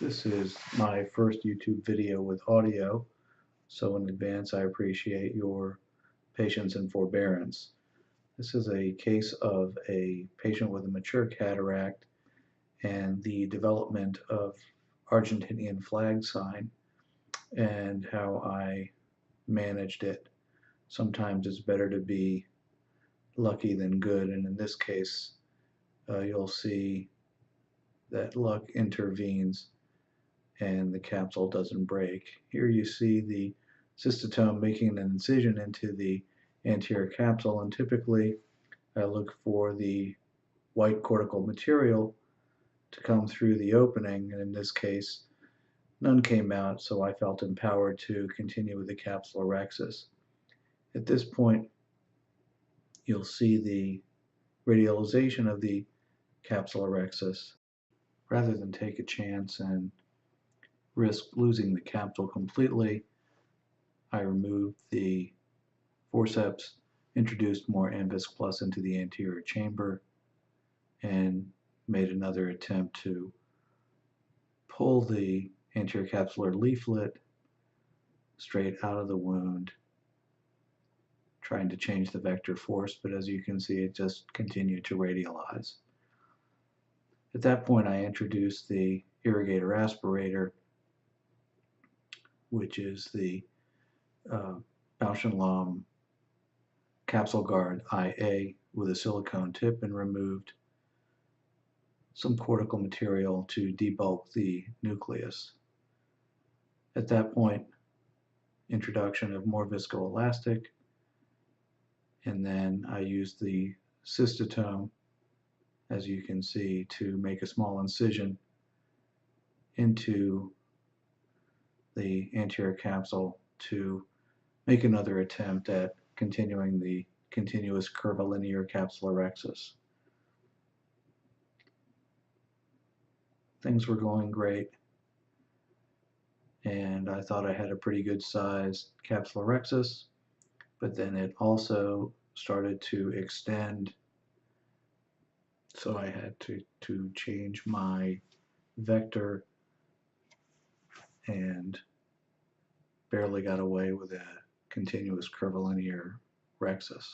This is my first YouTube video with audio, so in advance I appreciate your patience and forbearance. This is a case of a patient with a mature cataract and the development of Argentinian flag sign and how I managed it. Sometimes it's better to be lucky than good, and in this case you'll see that luck intervenes and the capsule doesn't break. Here you see the cystotome making an incision into the anterior capsule, and typically I look for the white cortical material to come through the opening, and in this case none came out, so I felt empowered to continue with the capsulorhexis. At this point you'll see the radialization of the capsulorhexis. Rather than take a chance and risk losing the capsule completely, I removed the forceps, introduced more Anvis Plus into the anterior chamber, and made another attempt to pull the anterior capsular leaflet straight out of the wound, trying to change the vector force, but as you can see, it just continued to radialize. At that point, I introduced the irrigator aspirator, which is the Bausch & Lomb Capsule Guard IA with a silicone tip, and removed some cortical material to debulk the nucleus. At that point, introduction of more viscoelastic, and then I used the cystotome, as you can see, to make a small incision into the anterior capsule to make another attempt at continuing the continuous curvilinear capsulorhexis. Things were going great, and I thought I had a pretty good sized capsulorhexis, but then it also started to extend, so I had to change my vector and barely got away with a continuous curvilinear rhexis.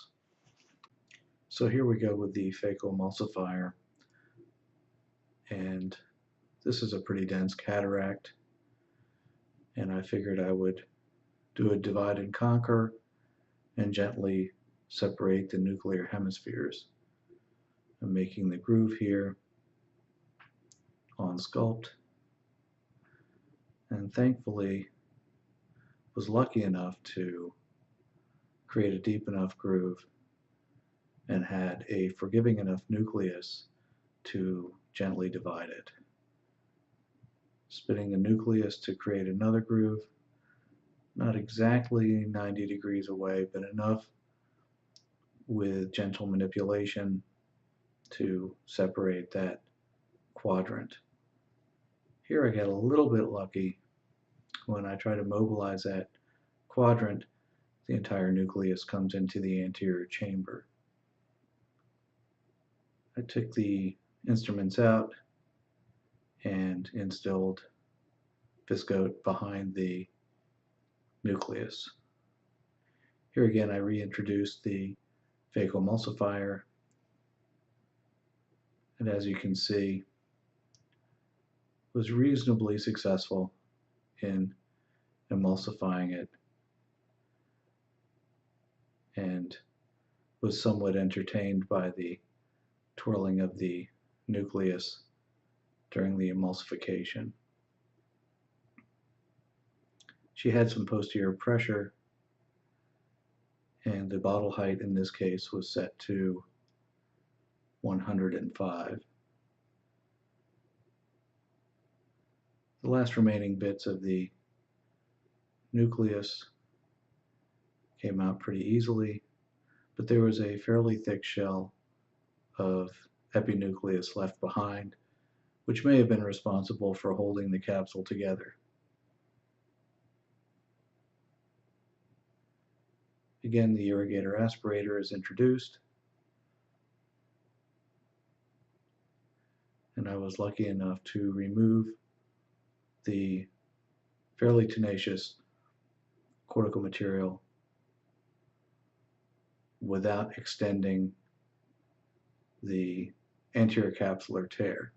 So here we go with the phacoemulsifier, and this is a pretty dense cataract, and I figured I would do a divide and conquer and gently separate the nuclear hemispheres. I'm making the groove here on sculpt, and thankfully was lucky enough to create a deep enough groove and had a forgiving enough nucleus to gently divide it. Spinning the nucleus to create another groove, not exactly 90 degrees away, but enough with gentle manipulation to separate that quadrant. Here I get a little bit lucky. When I try to mobilize that quadrant, the entire nucleus comes into the anterior chamber. I took the instruments out and instilled viscoat behind the nucleus. Here again I reintroduced the phacoemulsifier, and as you can see, was reasonably successful in emulsifying it, and was somewhat entertained by the twirling of the nucleus during the emulsification. She had some posterior pressure, and the bottle height in this case was set to 105. The last remaining bits of the nucleus came out pretty easily, but there was a fairly thick shell of epinucleus left behind, which may have been responsible for holding the capsule together. Again, the irrigator aspirator is introduced, and I was lucky enough to remove the fairly tenacious cortical material without extending the anterior capsular tear.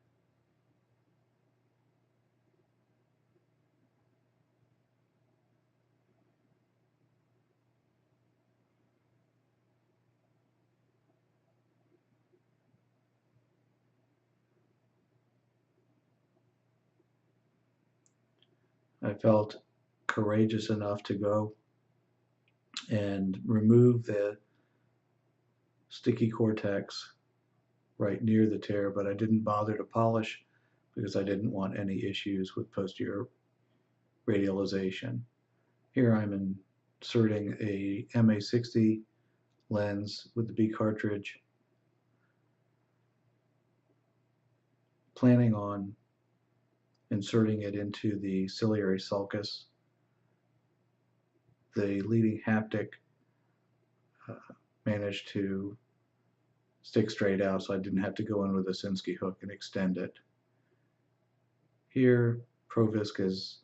I felt courageous enough to go and remove the sticky cortex right near the tear, but I didn't bother to polish because I didn't want any issues with posterior radialization. Here I'm inserting a MA60 lens with the B cartridge, planning on inserting it into the ciliary sulcus. The leading haptic managed to stick straight out, so I didn't have to go in with a Sinskey hook and extend it. Here, Provisc is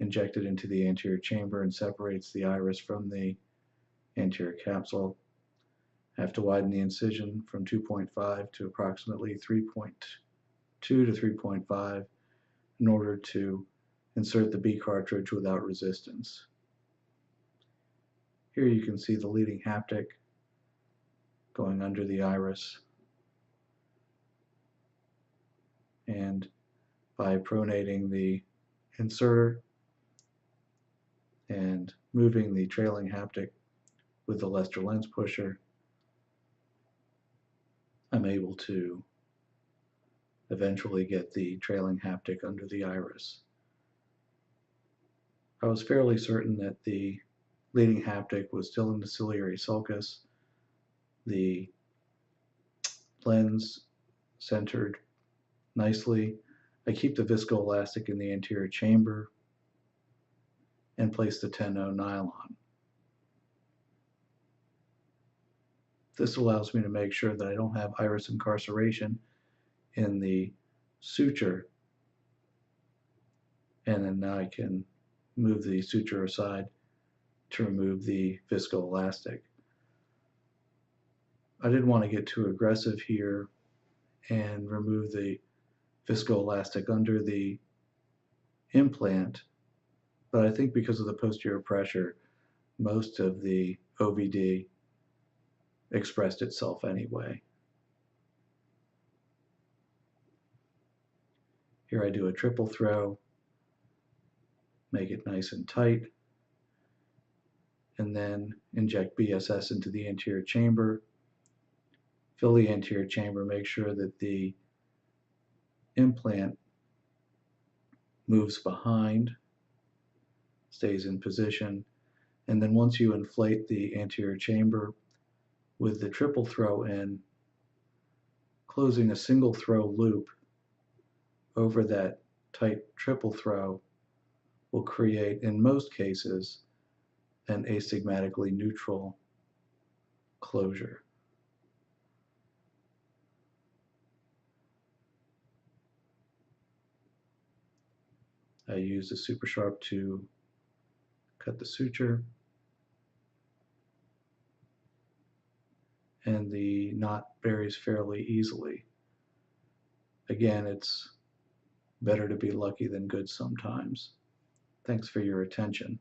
injected into the anterior chamber and separates the iris from the anterior capsule. I have to widen the incision from 2.5 to approximately 3.2 to 3.5 in order to insert the B cartridge without resistance. Here you can see the leading haptic going under the iris, and by pronating the inserter and moving the trailing haptic with the Lester lens pusher, I'm able to eventually get the trailing haptic under the iris. I was fairly certain that the leading haptic was still in the ciliary sulcus. The lens centered nicely. I keep the viscoelastic in the anterior chamber and place the 10-0 nylon. This allows me to make sure that I don't have iris incarceration in the suture, and then now I can move the suture aside to remove the viscoelastic. I didn't want to get too aggressive here and remove the viscoelastic under the implant, but I think because of the posterior pressure, most of the OVD expressed itself anyway. Here I do a triple throw, make it nice and tight, and then inject BSS into the anterior chamber, fill the anterior chamber, make sure that the implant moves behind, stays in position, and then once you inflate the anterior chamber with the triple throw in, closing a single throw loop over that tight triple throw will create, in most cases, an astigmatically neutral closure. I use the super sharp to cut the suture, and the knot buries fairly easily. Again, it's better to be lucky than good sometimes. Thanks for your attention.